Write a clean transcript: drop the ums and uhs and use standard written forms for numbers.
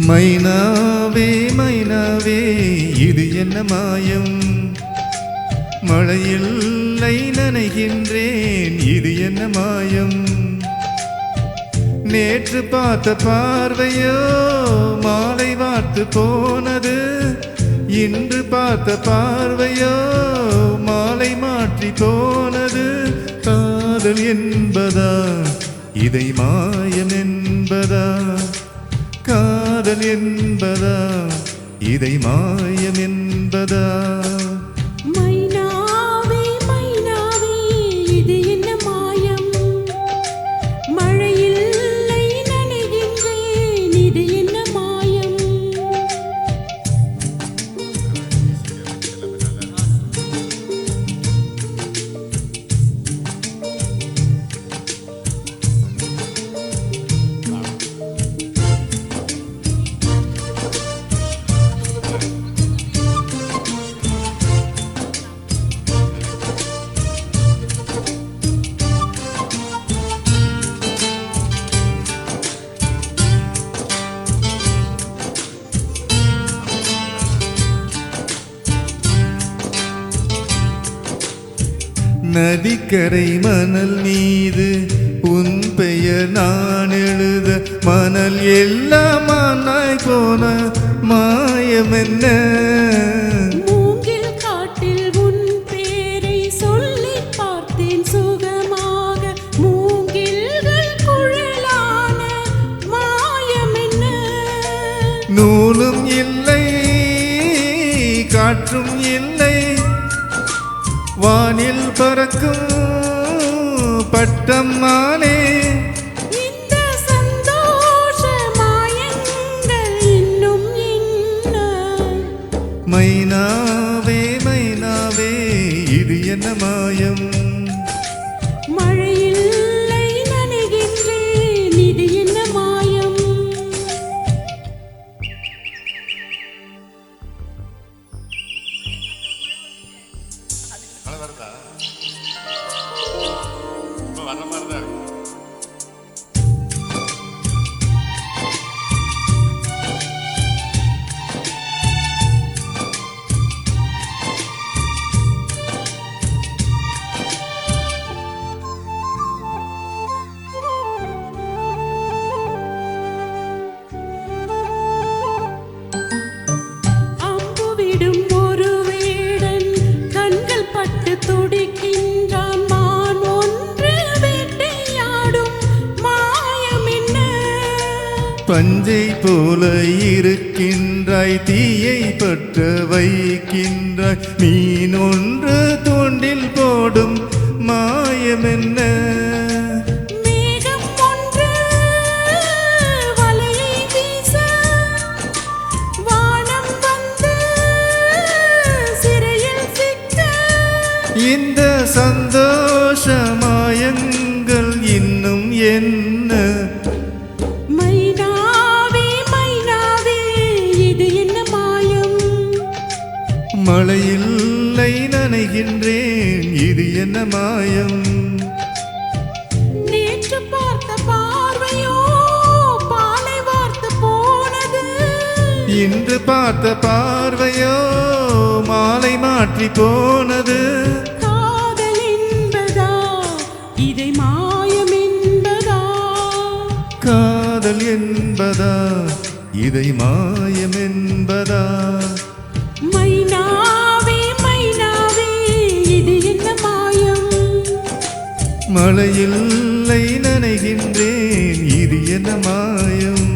மைனாவே மைனாவே இது என்ன மாயம், மழையில்லை நனைகின்றேன் இது என்ன மாயம். நேற்று பார்த்த பார்வையோ மாலை வார்த்து போனது, இன்று பார்த்த பார்வையோ மாலை மாற்றி போனது. காதல் என்பதா இதை மாயம் என்பதா, காதல் என்பதா இதை மாயம் என்பதா. மைனாவே மைனாவே இது என்ன மாயம், மழையில்லை நனைகின்றேன் இது என்ன மாயம். நதிக்கரை மணல் மீது உன் பெயர் நான் எழுத, மணல் எல்லாம் மானாய் போன மாயம் என்ன. மூங்கில் காட்டில் உன் பேரை சொல்லி பார்த்தேன் சுகமாக, மூங்கில்கள் குழலான மாயம் என்ன. நூலும் இல்லை காற்றும் இல்லை, வானில் பறக்கும் பட்டம் மானே. இந்த சந்தோஷ மாயங்கள் இன்னும் என்ன. மைனாவே மைனாவே இது என்ன மாயம், மழையில்லை நனைகின்றேன் இது என்ன மாயம். வருதா இப்ப வர்ற மாதிரிதான் இருக்கு. அம்புவிடும் ஒரு வேடன் கண்கள் பட்டு துடிக்கின்றான், மான் ஒன்று வேட்டையாடும் மாயம் என்ன. பஞ்சை போல இருக்கின்றாய், தீயை பற்ற வைக்கின்றாய், மீன் ஒன்று தூண்டில் போடும் மாயம் என்ன. மேகம் ஒன்று வலையை வீச, வானம் வந்து சிறையில் சிக்க. இந்த சந்தோஷ மாயங்கள் இன்னும் என்ன. மைனாவே மைனாவே இது என்ன மாயம், மழையில்லை நனைகின்றேன் இது என்ன மாயம். நேற்று பார்த்த பார்வையோ பாலை வார்த்து போனது, இன்று பார்த்த பார்வையோ மாலை மாற்றி போனது. காதல் என்பதா இதை மாயம் என்பதா, காதல் என்பதா இதை மாயம் என்பதா. மைனாவே மைனாவே இது என்ன மாயம், மழையில்லை நனைகின்றேன் இது என்ன மாயம்.